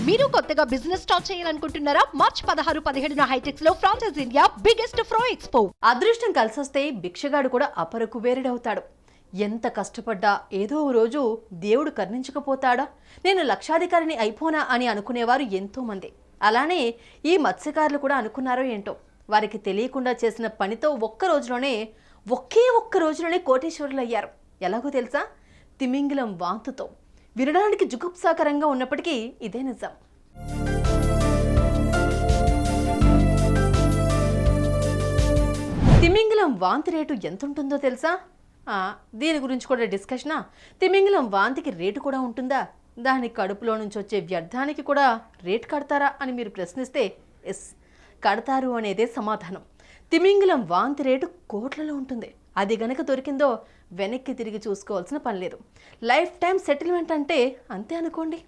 మీరు కొత్తగా business start చేయాలనుకుంటున్నారా? మార్చ్ 16-17 హైటెక్స్ లో ఫ్రాన్సెస్ ఇండియా బిగ్గెస్ట్ ఫ్రో ఎక్స్పో. అదృష్టం కలిసొస్తే భిక్షగాడు కూడా అపరకు వేరుడవుతాడు. ఎంత కష్టపడ్డా ఏదో ఓ రోజు దేవుడు కరుణించకపోతాడా? నేను లక్షాధికారిని అయిపోనా అని అనుకునేవారు ఎంతో మంది. అలానే ఈ మత్స్యకారులు కూడా అనుకున్నారో ఏంటో. వారికి తెలియకుండా చేసిన పనితో ఒకే ఒక్క రోజులోనే కోటీశ్వరులు అయ్యారు. ఎలాగో తెలుసా? తిమింగిలం వాంతుతో. వినడానికి జుగుప్సాకరంగా ఉన్నప్పటికీ ఇదే నిజం. తిమింగిలం వాంతి రేటు ఎంత ఉంటుందో తెలుసా? దీని గురించి కూడా డిస్కషనా? తిమింగిలం వాంతికి రేటు కూడా ఉంటుందా? దాని కడుపులో నుంచి వచ్చే వ్యర్థానికి కూడా రేటు కడతారా అని మీరు ప్రశ్నిస్తే ఎస్, కడతారు అనేదే సమాధానం. తిమింగిలం వాంతి రేటు కోట్లలో ఉంటుంది. అది గనక దొరికిందో వెనక్కి తిరిగి చూసుకోవాల్సిన పని లేదు. లైఫ్ టైం సెటిల్మెంట్ అంటే అంతే అనుకోండి.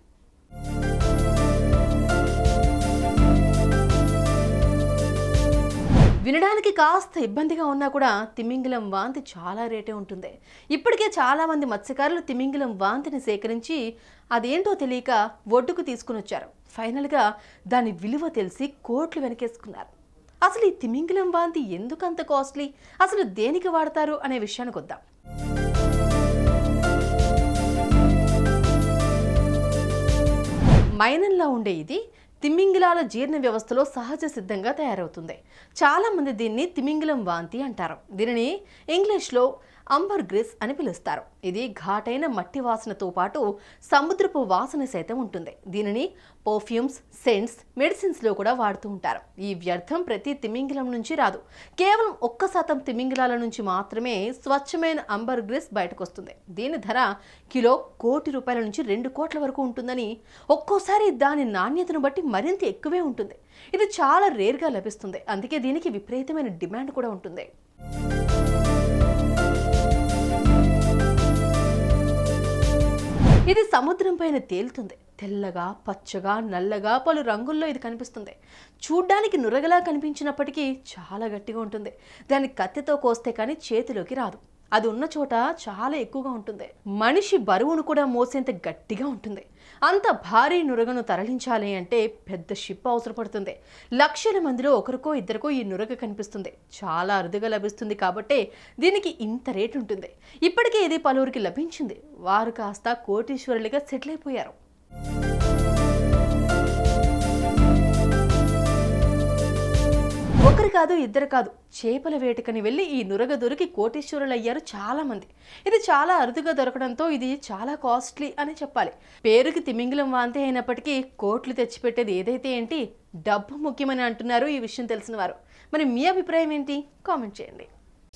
వినడానికి కాస్త ఇబ్బందిగా ఉన్నా కూడా తిమింగిలం వాంతి చాలా రేటే ఉంటుంది. ఇప్పటికే చాలామంది మత్స్యకారులు తిమింగిలం వాంతిని సేకరించి అదేంటో తెలియక ఒడ్డుకు తీసుకుని వచ్చారు. ఫైనల్గా దాని విలువ తెలిసి కోట్లు వెనకేసుకున్నారు. అసలు ఈ తిమింగిలం వాంతి ఎందుకు అంత కాస్ట్లీ? అసలు దేనికి వాడతారు అనే విషయానికి వద్దాం. మైనంలా ఉండే ఇది తిమింగిలాల జీర్ణ వ్యవస్థలో సహజ సిద్ధంగా తయారవుతుంది. చాలామంది దీన్ని తిమింగిలం వాంతి అంటారు. దీనిని ఇంగ్లీష్లో అంబర్గ్రిస్ అని పిలుస్తారు. ఇది ఘాటైన మట్టి వాసనతో పాటు సముద్రపు వాసన సైతం ఉంటుంది. దీనిని పర్ఫ్యూమ్స్, సెంట్స్, మెడిసిన్స్లో కూడా వాడుతూ ఉంటారు. ఈ వ్యర్థం ప్రతి తిమింగిలం నుంచి రాదు. కేవలం 1% తిమింగిలాల నుంచి మాత్రమే స్వచ్ఛమైన అంబర్గ్రిస్ బయటకు వస్తుంది. దీని ధర కిలో ₹1 కోటి నుంచి ₹2 కోట్ల వరకు ఉంటుందని, ఒక్కోసారి దాని నాణ్యతను బట్టి మరింత ఎక్కువే ఉంటుంది. ఇది చాలా రేర్గా లభిస్తుంది. అందుకే దీనికి విపరీతమైన డిమాండ్ కూడా ఉంటుంది. ఇది సముద్రం పైన తేలుతుంది. తెల్లగా, పచ్చగా, నల్లగా పలు రంగుల్లో ఇది కనిపిస్తుంది. చూడ్డానికి నురగలా కనిపించినప్పటికీ చాలా గట్టిగా ఉంటుంది. దాన్ని కత్తితో కోస్తే కానీ చేతిలోకి రాదు. అది ఉన్న చోట చాలా ఎక్కువగా ఉంటుంది. మనిషి బరువును కూడా మోసేంత గట్టిగా ఉంటుంది. అంత భారీ నురగను తరలించాలి అంటే పెద్ద షిప్ అవసరపడుతుంది. లక్షల మందిలో ఒకరికో ఇద్దరికో ఈ నురగ కనిపిస్తుంది. చాలా అరుదుగా లభిస్తుంది కాబట్టే దీనికి ఇంత రేటు ఉంటుంది. ఇప్పటికే ఇది పలువురికి లభించింది. వారు కాస్త కోటీశ్వరులుగా సెటిల్ అయిపోయారు. ఒకరు కాదు, ఇద్దరు కాదు, చేపల వేటకని వెళ్ళి ఈ నురగ దొరికి కోటీశ్వరులు అయ్యారు చాలా మంది. ఇది చాలా అరుదుగా దొరకడంతో ఇది చాలా కాస్ట్లీ అని చెప్పాలి. పేరుకి తిమింగిలం వాంతి అయినప్పటికీ కోట్లు తెచ్చిపెట్టేది ఏదైతే ఏంటి, డబ్బు ముఖ్యమని అంటున్నారు ఈ విషయం తెలిసిన వారు. మరి మీ అభిప్రాయం ఏంటి? కామెంట్ చేయండి.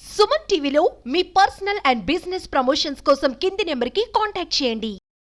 సుమన్ టీవీలో మీ పర్సనల్ అండ్ బిజినెస్ ప్రమోషన్స్ కోసం కింది నెంబర్కి కాంటాక్ట్ చేయండి.